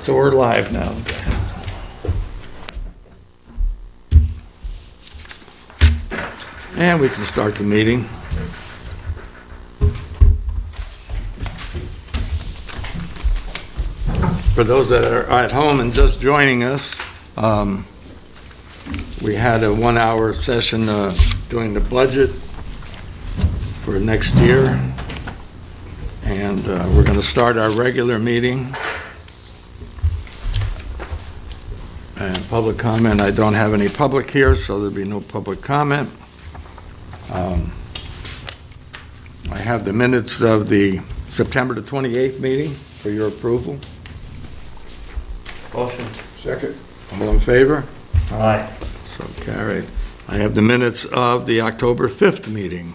So we're live now. And we can start the meeting. For those that are at home and just joining us, we had a 1-hour session doing the budget for next year. And we're going to start our regular meeting. And public comment, I don't have any public here, so there'll be no public comment. I have the minutes of the September the 28th meeting for your approval. Motion. Second. All in favor? Aye. So carried. I have the minutes of the October 5th meeting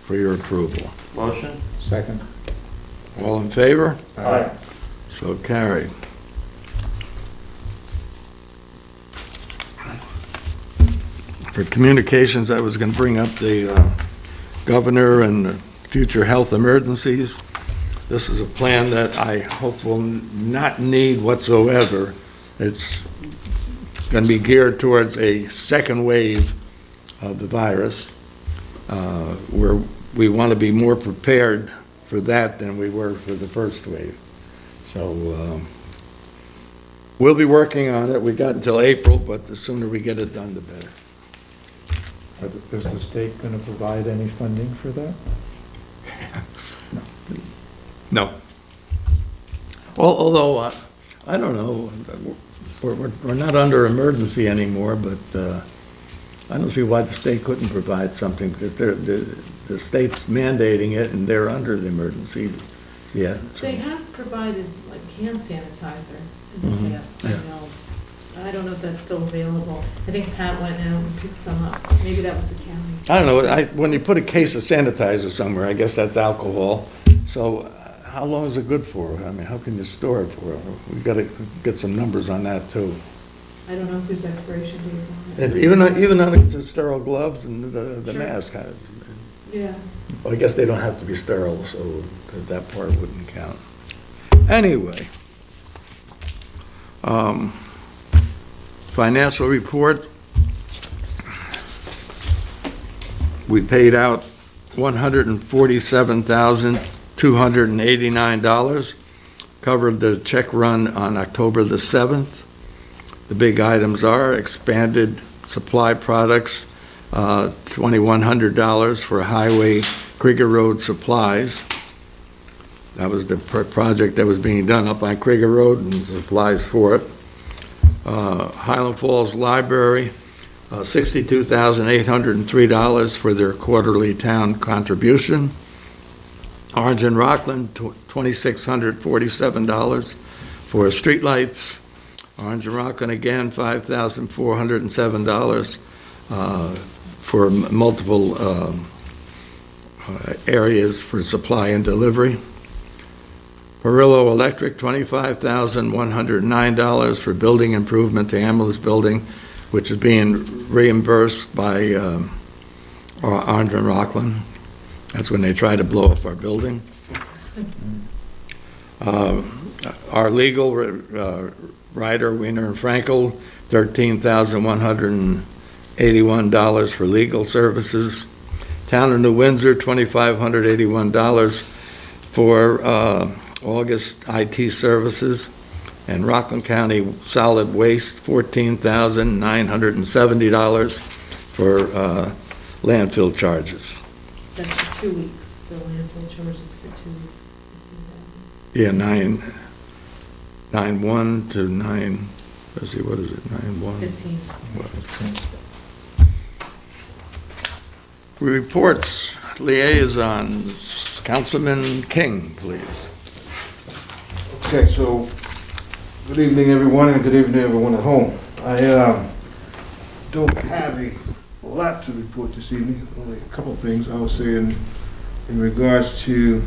for your approval. Motion. Second. All in favor? Aye. So carried. For communications, I was going to bring up the governor and the future health emergencies. This is a plan that I hope will not need whatsoever. It's going to be geared towards a second wave of the virus, where we want to be more prepared for that than we were for the first wave. So we'll be working on it. We got until April, but the sooner we get it done, the better. Is the state going to provide any funding for that? No. Although, I don't know, we're not under emergency anymore, but I don't see why the state couldn't provide something, because the state's mandating it and they're under the emergency. Yeah. They have provided like hand sanitizer in the past, I know. I don't know if that's still available. I think Pat went out and picked some up. Maybe that was the county. I don't know, when you put a case of sanitizer somewhere, I guess that's alcohol. So how long is it good for? I mean, how can you store it for? We've got to get some numbers on that too. I don't know if there's expiration dates on it. And even on the sterile gloves and the Sure. mask. Yeah. Well, I guess they don't have to be sterile, so that part wouldn't count. Anyway, financial report. We paid out $147,289, covered the check run on October the 7th. The big items are expanded supply products, $2,100 for highway Krieger Road supplies. That was the project that was being done up on Krieger Road and supplies for it. Highland Falls Library, $62,803 for their quarterly town contribution. Orange and Rockland, $2,647 for streetlights. Orange and Rockland again, $5,407 for multiple areas for supply and delivery. Perillo Electric, $25,109 for building improvement to ambulance building, which is being reimbursed by Orange and Rockland. That's when they try to blow up our building. Our legal Ryder, Wiener and Frankel, $13,181 for legal services. Town of New Windsor, $2,581 for August IT services. And Rockland County Solid Waste, $14,970 for landfill charges. That's for 2 weeks. The landfill charges for 2 weeks, 15,000. Yeah, 9/1 to 9, let's see, what is it, 9/1? 15. Reports, liaisons, Councilman King, please. Okay, so, good evening, everyone, and good evening, everyone at home. I don't have a lot to report this evening, only a couple of things. I was saying in regards to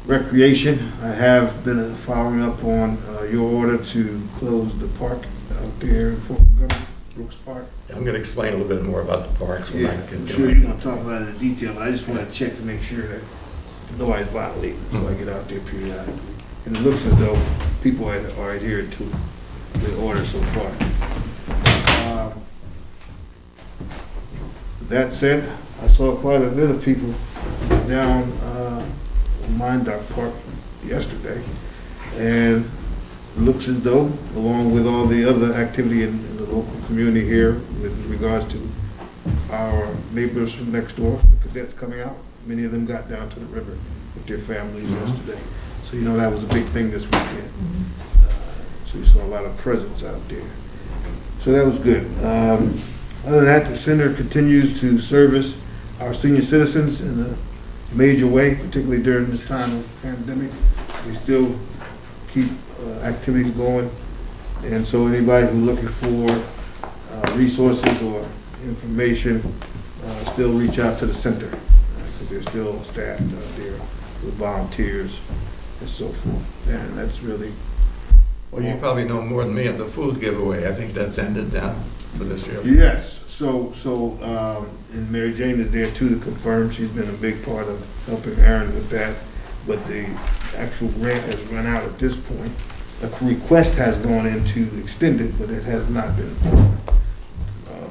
recreation, I have been following up on your order to close the park out there in Fort Montgomery, Brooks Park. I'm going to explain a little bit more about the parks when Yeah, I get I'm to sure it. you're gonna talk about it in detail, but I just wanna check to make sure that nobody's violating, so I get out there periodically. and it looks as though people are adhering to the order so far. That said, I saw quite a bit of people down Mindock Park yesterday, and it looks as though, along with all the other activity in the local community here with regards to our neighbors from next door, the cadets coming out, many of them got down to the river with their families yesterday. So, that was a big thing this weekend. So we saw a lot of presence out there. So that was good. Other than that, the center continues to service our senior citizens in a major way, particularly during this time of pandemic. We still keep activities going. And so anybody who's looking for resources or information, still reach out to the center, because they're still staffed there with volunteers and so forth. And that's really... Well, you probably know more than me on the food giveaway. I think that's ended now for this year. Yes, and Mary Jane is there too to confirm. She's been a big part of helping Aaron with that. But the actual grant has run out at this point. A request has gone in to extend it, but it has not been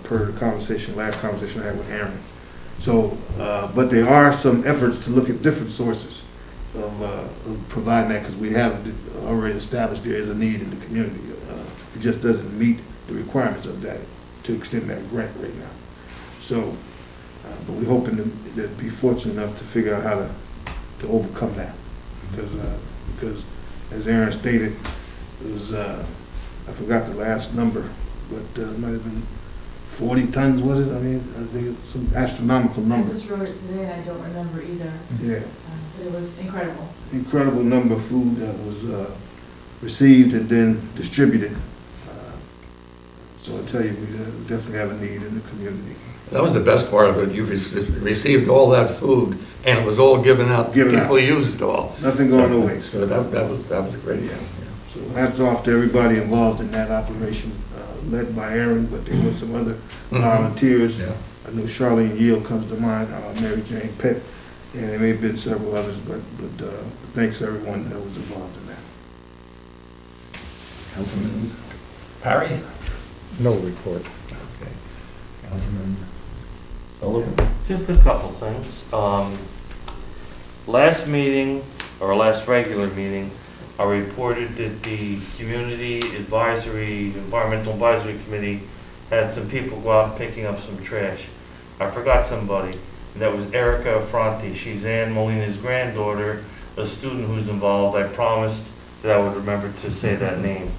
per the last conversation I had with Aaron. So, but there are some efforts to look at different sources of providing that, because we have already established there is a need in the community. It just doesn't meet the requirements of that to extend that grant right now. So, but we're hoping to be fortunate enough to figure out how to overcome that, because as Aaron stated, it was I forgot the last number, but it might have been 40 tons, was it? I mean, I think it's some astronomical I number. just wrote it today, I don't remember either, Yeah, but it was incredible. incredible number of food that was received and then distributed. So I tell you, we definitely have a need in the community. That was the best part of it. You received all that food, and it was all given out. People used it all. Nothing going to waste. So that was great. Yeah. So hats off to everybody involved in that operation, led by Aaron, but there were some other volunteers. Yeah. I know Charlene Yield comes to mind, Mary Jane Pitt, and there may have been several others, but thanks to everyone that was involved in that. Councilman Parry? No report. Okay. Councilman Sullivan? Just a couple things. Last meeting, or last regular meeting, I reported that the Environmental Advisory Committee had some people go out picking up some trash. I forgot somebody, and that was Erica Affronti. She's Ann Molina's granddaughter, a student who's involved. I promised that I would remember to say that name.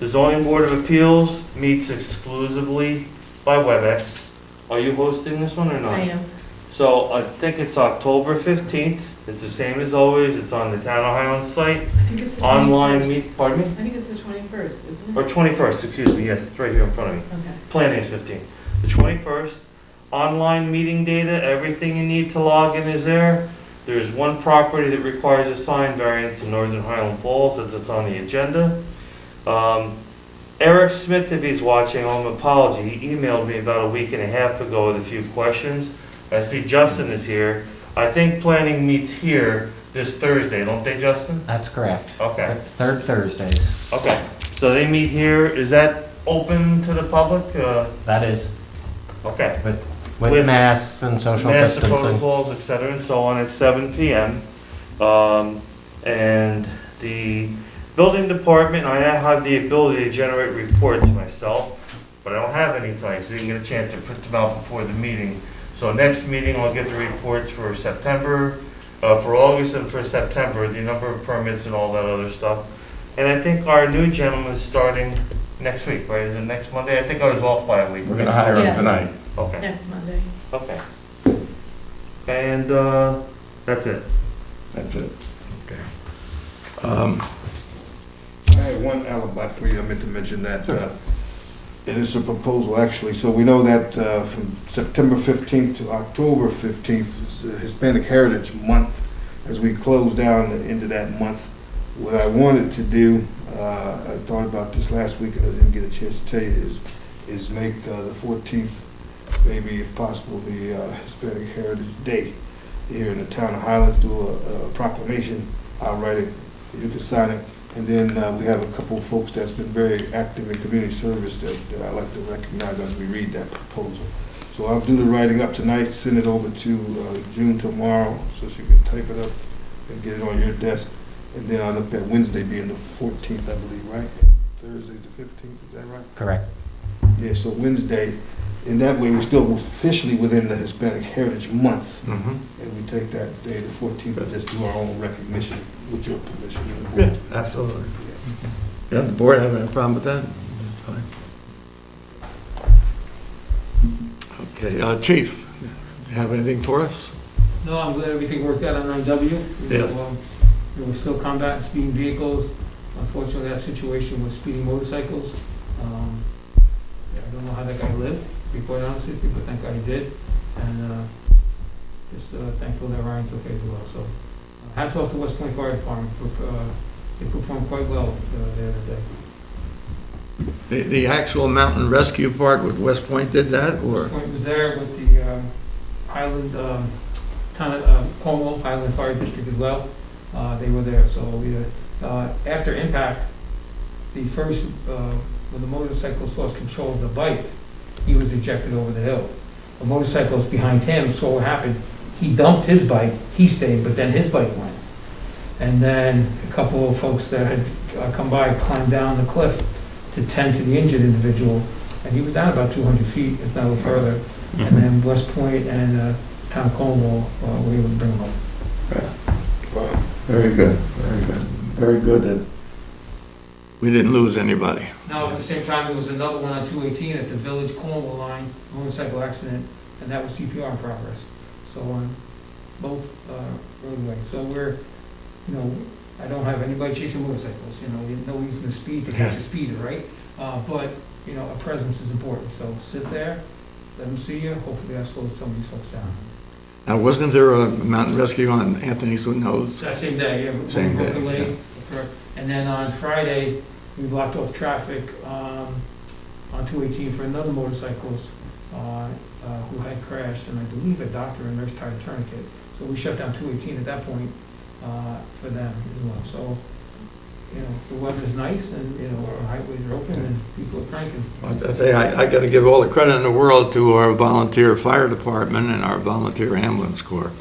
The Zoning Board of Appeals meets exclusively by WebEx. Are you hosting this one or not? I am. So I think it's October 15th. It's the same as always. It's on the Town of Highlands site. I think it's the 21st. Online pardon me? I think it's the 21st, isn't it? Or 21st, excuse me. Yes, it's right here in front of me. Okay. Planning is 15th. The 21st, online meeting data, everything you need to log in is there. There's one property that requires a sign variance in Northern Highland Falls, as it's on the agenda. Eric Smith, if he's watching, an apology. He emailed me about a week and a half ago with a few questions. I see Justin is here. I think planning meets here this Thursday, don't they, Justin? That's correct. Okay. Third Thursdays. Okay. So they meet here. Is that open to the public? That is, Okay. with masks and social Mask distancing. protocols, et cetera, and so on, at 7 p.m. And the building department, I have the ability to generate reports myself, but I don't have any tonight, so you didn't get a chance to print them out before the meeting. So next meeting, I'll get the reports for September, for August and for September, the number of permits and all that other stuff. And I think our new gentleman is starting next week, right? Is it next Monday? I think I was off by a week. We're going to hire him Yes. tonight. Okay, Next Monday. okay. And that's it. That's it. Okay. I had one alibi for you. I meant to mention that. And it's a proposal, actually. So we know that from September 15th to October 15th is Hispanic Heritage Month. As we close down the end of that month, what I wanted to do, I thought about this last week and I didn't get a chance to tell you, is make the 14th, maybe if possible, the Hispanic Heritage Day here in the town of Highlands, do a proclamation I'll write it, you can sign it. And then we have a couple of folks that's been very active in community service that I'd like to recognize as we read that proposal. So I'll do the writing up tonight, send it over to June tomorrow, so she can type it up and get it on your desk. And then I looked at Wednesday being the 14th, I believe, right? Thursday's the 15th, is that right? Correct. Yeah, so Wednesday, in that way, we're still officially within the Hispanic Heritage Month. Mhm. And we take that day, the 14th, and just do our own recognition with your permission. Yeah, absolutely. Yeah, the board have any problem with that? Fine. Okay, Chief, you have anything for us? No, I'm glad everything worked out on 9W. Yeah. We're still combating speeding vehicles. Unfortunately, that situation was speeding motorcycles. I don't know how that guy lived, to be quite honest with you, but thank God he did. And just thankful that Ryan's okay as well. So hats off to West Point Fire Department. They performed quite well the other day. The actual mountain rescue part with West Point did that, or? West Point was there with the Highland, town of Cornwall, Highland Fire District as well. They were there, so we, after impact, the first, when the motorcyclist lost control of the bike, he was ejected over the hill. The motorcyclist behind him saw what happened. He dumped his bike, he stayed, but then his bike went. And then a couple of folks that had come by climbed down the cliff to tend to the injured individual, and he was down about 200 feet, if not a little further. And then West Point and Town of Cornwall were able to bring him home. Wow. Very good, very good. Very good that we didn't lose anybody. Now, at the same time, there was another one on 218 at the Village Cornwall line, motorcycle accident, and that was CPR in progress. So on both roadways. So we're, I don't have anybody chasing motorcycles, no reason to speed to catch a speeder, right? But, a presence is important. So sit there, let them see you, hopefully that slows some of these folks down. Now, wasn't there a mountain rescue on Anthony's Nose? That same day, yeah. Same day, Brooklyn Lane, yeah. correct. And then on Friday, we blocked off traffic on 218 for another motorcyclist who had crashed, and I believe a doctor and nurse tied a tourniquet. So we shut down 218 at that point for them as well. So, the weather's nice, and, our highways are open, and people are cranking. I tell you, I got to give all the credit in the world to our volunteer fire department and our volunteer ambulance corps.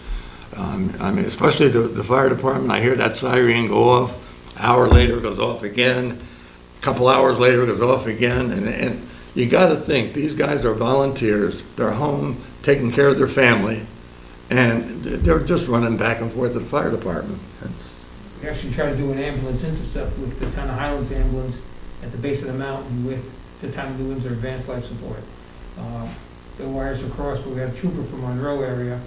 I mean, especially the fire department, I hear that siren go off, hour later it goes off again, a couple hours later it goes off again, and you got to think, these guys are volunteers, they're home taking care of their family, and they're just running back and forth to the fire department. We actually tried to do an ambulance intercept with the Town of Highlands ambulance at the base of the mountain with the Town of New Windsor Advanced Life Support. The wires were crossed, but we had a trooper from Monroe area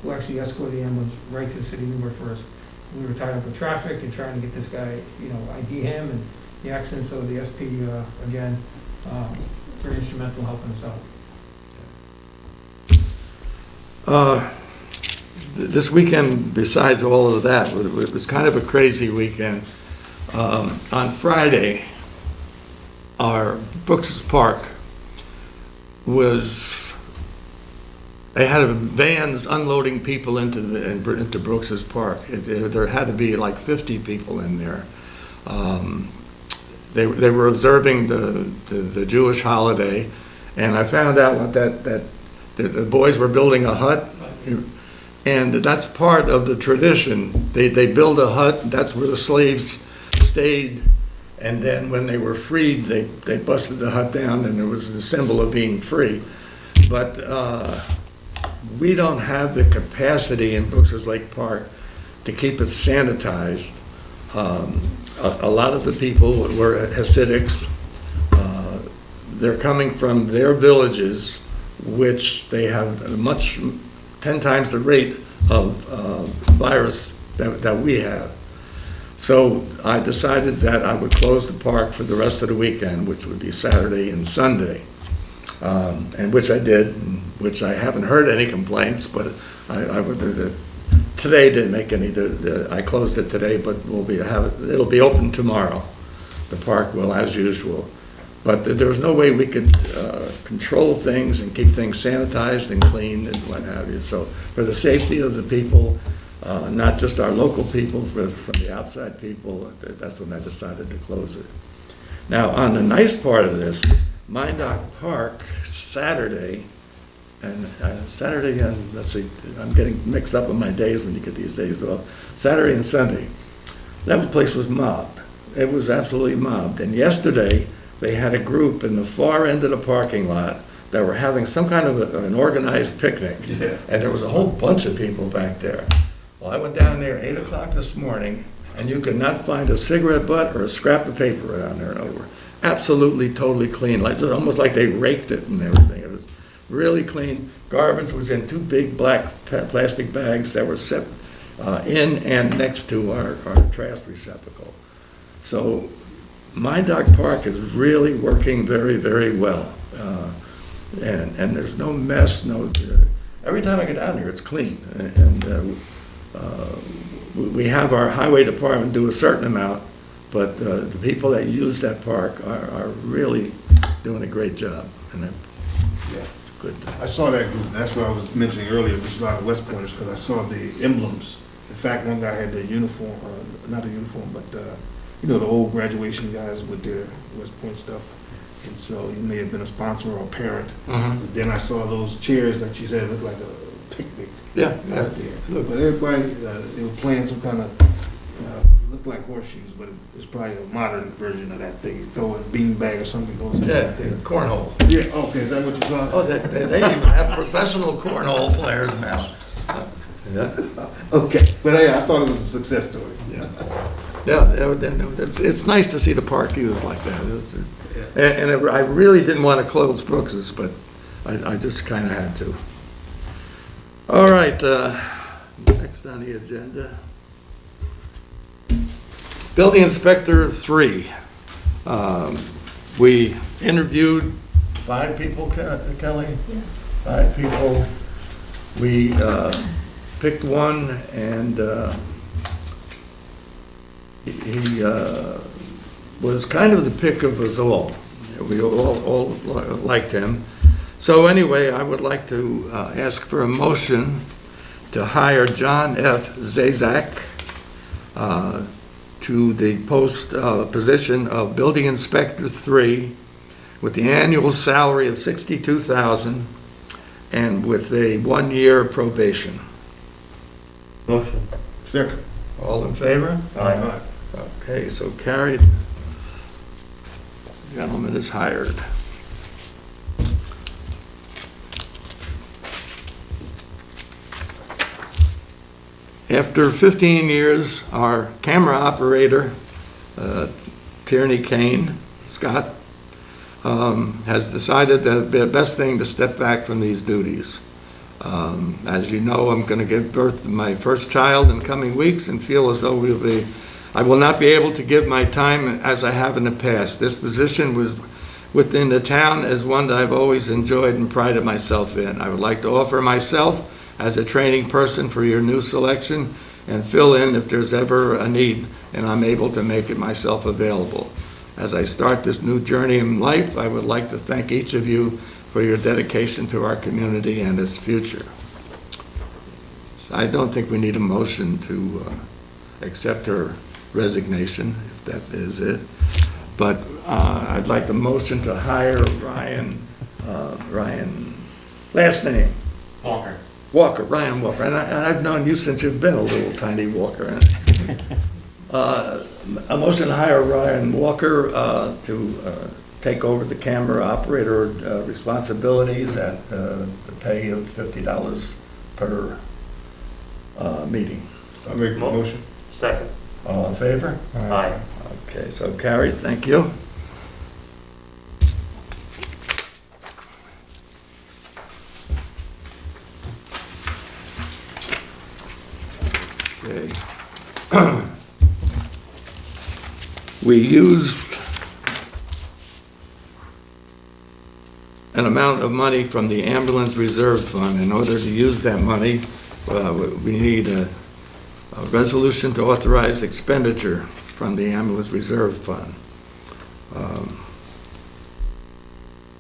who actually escorted the ambulance right to the city of Newburgh first. We were tied up with traffic and trying to get this guy, ID him and the accident, so the SP, again, very instrumental in helping us out. This weekend, besides all of that, it was kind of a crazy weekend. On Friday, our Brooks's Park they had vans unloading people into Brooks's Park. There had to be like 50 people in there. They were observing the Jewish holiday, and I found out that the boys were building a hut. And that's part of the tradition. They build a hut, that's where the slaves stayed, and then when they were freed, they busted the hut down, and it was a symbol of being free. But we don't have the capacity in Brooks's Lake Park to keep it sanitized. A lot of the people were Hasidics. They're coming from their villages, which they have 10 times the rate of virus that we have. So I decided that I would close the park for the rest of the weekend, which would be Saturday and Sunday, and which I did, which I haven't heard any complaints, but today didn't make any, I closed it today, but it'll be open tomorrow. The park will, as usual. But there was no way we could control things and keep things sanitized and clean and what have you. So for the safety of the people, not just our local people, but from the outside people. That's when I decided to close it. Now, on the nice part of this, Mindock Park, Saturday, and let's see, I'm getting mixed up on my days when you get these days off. Saturday and Sunday, that place was mobbed. It was absolutely mobbed. And yesterday, they had a group in the far end of the parking lot that were having some kind of an organized picnic. Yeah. And there was a whole bunch of people back there. Well, I went down there at 8 o'clock this morning, and you could not find a cigarette butt or a scrap of paper down there over. Absolutely, totally clean, like, almost like they raked it and everything. It was really clean. Garbage was in 2 big black plastic bags that were set in and next to our trash receptacle. So Mindock Park is really working very, very well. And there's no mess, every time I get down here, it's clean. And we have our highway department do a certain amount, but the people that use that park are really doing a great job. And Yeah. it's good. I saw that group, that's what I was mentioning earlier, which is a lot of West Pointers, because I saw the emblems. In fact, one guy had the uniform, not a uniform, but, the old graduation guys with their West Point stuff. And so he may have been a sponsor or a parent. But then I saw those chairs, like you said, looked like a picnic Yeah, out yeah. there. Look. But everybody, they were playing some kind of, looked like horseshoes, but it's probably a modern version of that thing. You throw a beanbag or something goes into Yeah, that thing. cornhole. Yeah, okay, is that what you saw? Oh, they even have professional cornhole players now. Yeah. Okay, but yeah, I thought it was a success story. Yeah, it's nice to see the park used like that. And I really didn't want to close Brooks's, but I just kind of had to. All right, next on the agenda. Building Inspector 3. We interviewed 5 people, Kelly? Yes. 5 people. We picked one, and he was kind of the pick of us all. We all liked him. So anyway, I would like to ask for a motion to hire John F. Zazak to the position of Building Inspector 3 with the annual salary of $62,000 and with a 1-year probation. Motion. Second. All in favor? Aye. Okay, so carried. Gentleman is hired. After 15 years, our camera operator, Tierney Kane, Scott, has decided that the best thing to step back from these duties. As you know, I'm going to give birth to my first child in coming weeks and feel as though I will not be able to give my time as I have in the past. This position was within the town as one that I've always enjoyed and prided myself in. I would like to offer myself as a training person for your new selection and fill in if there's ever a need and I'm able to make it myself available. As I start this new journey in life, I would like to thank each of you for your dedication to our community and its future. I don't think we need a motion to accept her resignation, if that is it. But I'd like the motion to hire Ryan, last name? Walker, Ryan Walker. And I've known you since you've been a little tiny Walker. A motion to hire Ryan Walker to take over the camera operator responsibilities at the pay of $50 per meeting. I make the motion. Second. All in favor? Aye. Okay, so carried, thank you. Okay. We used an amount of money from the ambulance reserve fund. In order to use that money, we need a resolution to authorize expenditure from the ambulance reserve fund.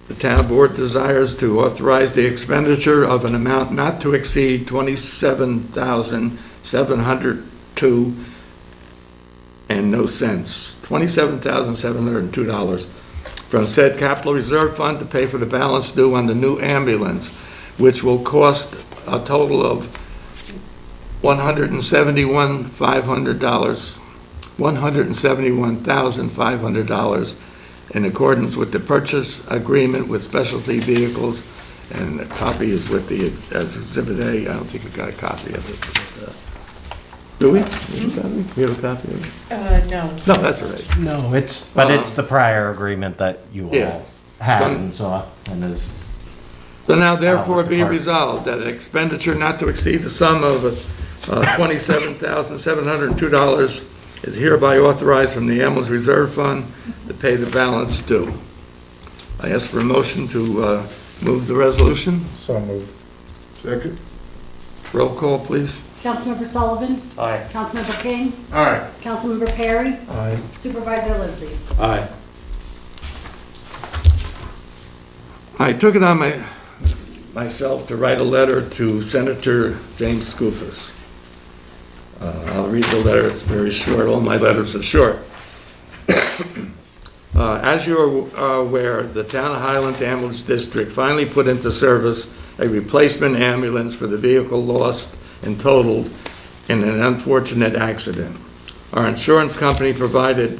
The town board desires to authorize the expenditure of an amount not to exceed $27,000 $27,702 and no cents, $27,702 from said capital reserve fund to pay for the balance due on the new ambulance, which will cost a total of $171,500 in accordance with the purchase agreement with Specialty Vehicles, and a copy is with the, as Exhibit A. I don't think we got a copy of it. Do we? We have a copy of it? No. No, that's all right. No, but it's the prior agreement that you Yeah. all had and saw, and is, So now therefore be Department. resolved that an expenditure not to exceed the sum of $27,702 is hereby authorized from the ambulance reserve fund to pay the balance due. I ask for a motion to move the resolution. So moved. Second? Roll call, please. Councilmember Sullivan, Aye. Councilmember King, All right. Councilmember Perry, Aye. Supervisor Livesey. Aye. I took it on myself to write a letter to Senator James Skoufis. I'll read the letter, it's very short, all my letters are short. As you are aware, the Town of Highlands Ambulance District finally put into service a replacement ambulance for the vehicle lost and totaled in an unfortunate accident. Our insurance company provided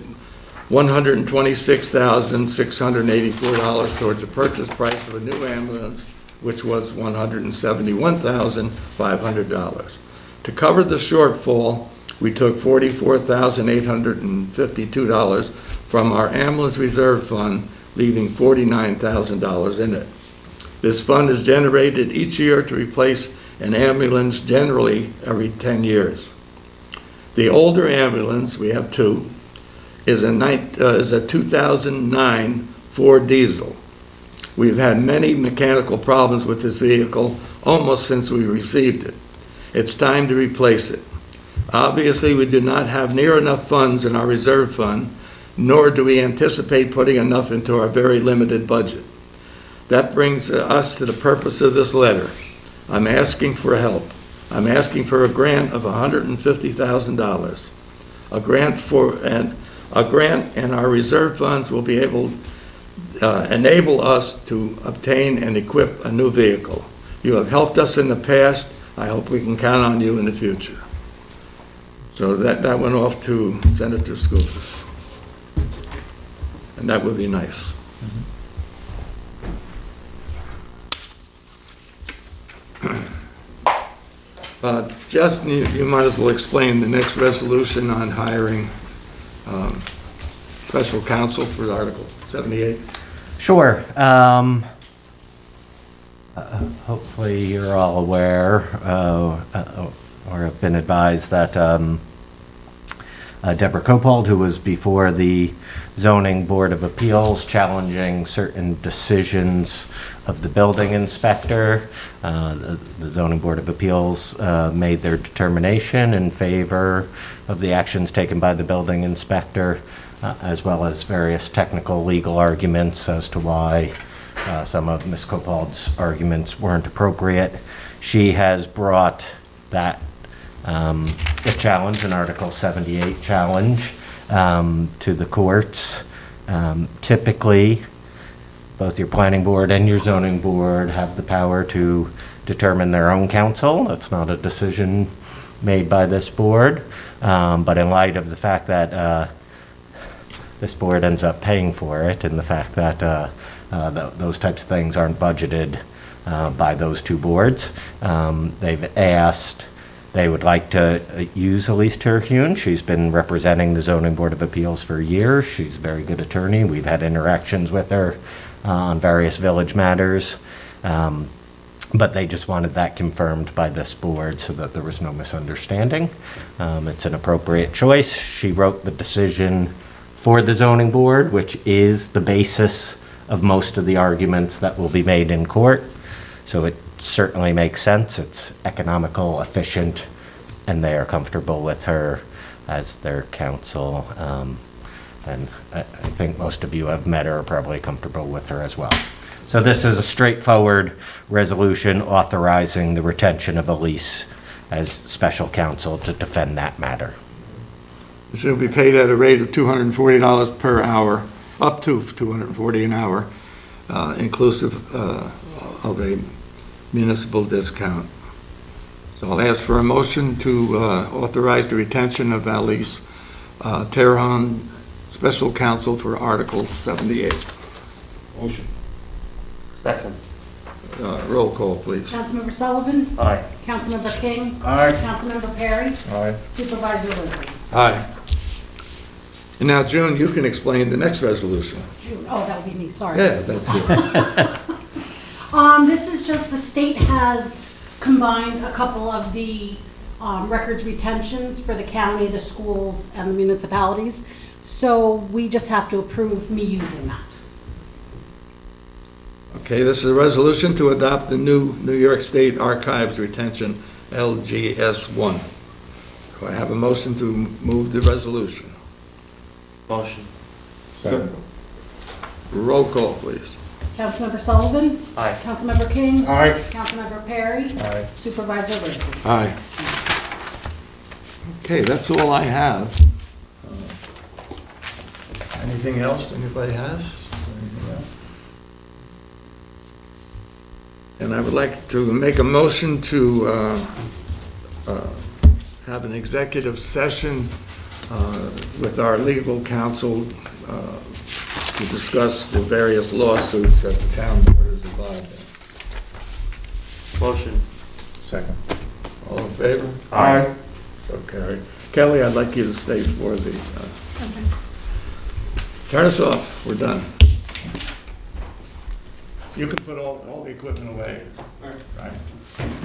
$126,684 towards the purchase price of a new ambulance, which was $171,500. To cover the shortfall, we took $44,852 from our ambulance reserve fund, leaving $49,000 in it. This fund is generated each year to replace an ambulance generally every 10 years. The older ambulance, we have two, is a 2009 Ford diesel. We've had many mechanical problems with this vehicle almost since we received it. It's time to replace it. Obviously, we do not have near enough funds in our reserve fund, nor do we anticipate putting enough into our very limited budget. That brings us to the purpose of this letter. I'm asking for help. I'm asking for a grant of $150,000. A grant and our reserve funds will be able enable us to obtain and equip a new vehicle. You have helped us in the past. I hope we can count on you in the future. So that went off to Senator Skoufis. And that would be nice. Justin, you might as well explain the next resolution on hiring special counsel for Article 78. sure. Hopefully you're all aware, or have been advised that Deborah Copold, who was before the Zoning Board of Appeals challenging certain decisions of the building inspector, the Zoning Board of Appeals made their determination in favor of the actions taken by the building inspector, as well as various technical legal arguments as to why some of Ms. Copold's arguments weren't appropriate. She has brought that a challenge, an Article 78 challenge, to the courts. Typically, both your planning board and your zoning board have the power to determine their own counsel. That's not a decision made by this board. But in light of the fact that this board ends up paying for it, and the fact that those types of things aren't budgeted by those two boards, they've asked, they would like to use Elise Terhune. She's been representing the Zoning Board of Appeals for years. She's a very good attorney. We've had interactions with her on various village matters. But they just wanted that confirmed by this board so that there was no misunderstanding. It's an appropriate choice. She wrote the decision for the zoning board, which is the basis of most of the arguments that will be made in court. So it certainly makes sense. It's economical, efficient, and they are comfortable with her as their counsel. And I think most of you have met her, are probably comfortable with her as well. So this is a straightforward resolution authorizing the retention of Elise as special counsel to defend that matter. She'll be paid at a rate of $240 per hour, up to $240 an hour, inclusive of a municipal discount. So I'll ask for a motion to authorize the retention of Alice Terhon, special counsel for Article 78. Motion. Second. Roll call, please. Councilmember Sullivan, Aye. Councilmember King, Aye. Councilmember Perry, Aye. Supervisor Lindsay. Aye. And now, June, you can explain the next resolution. June, oh, that would be me, sorry. Yeah, that's it. This is just, the state has combined a couple of the records retentions for the county, the schools, and the municipalities. So we just have to approve me using that. Okay, this is a resolution to adopt the new New York State Archives Retention, LGS-1. Do I have a motion to move the resolution? Motion. Second. Roll call, please. Councilmember Sullivan, Aye. Councilmember King, Aye. Councilmember Perry, Aye. Supervisor Lindsay. Aye. Okay, that's all I have. Anything else anybody has? Anything else? And I would like to make a motion to have an executive session with our legal counsel to discuss the various lawsuits that the town board is involved in. Motion. Second. All in favor? Aye. So carried. Kelly, I'd like you to stay for the, Okay. turn us off, we're done. You can put all the equipment away. All right.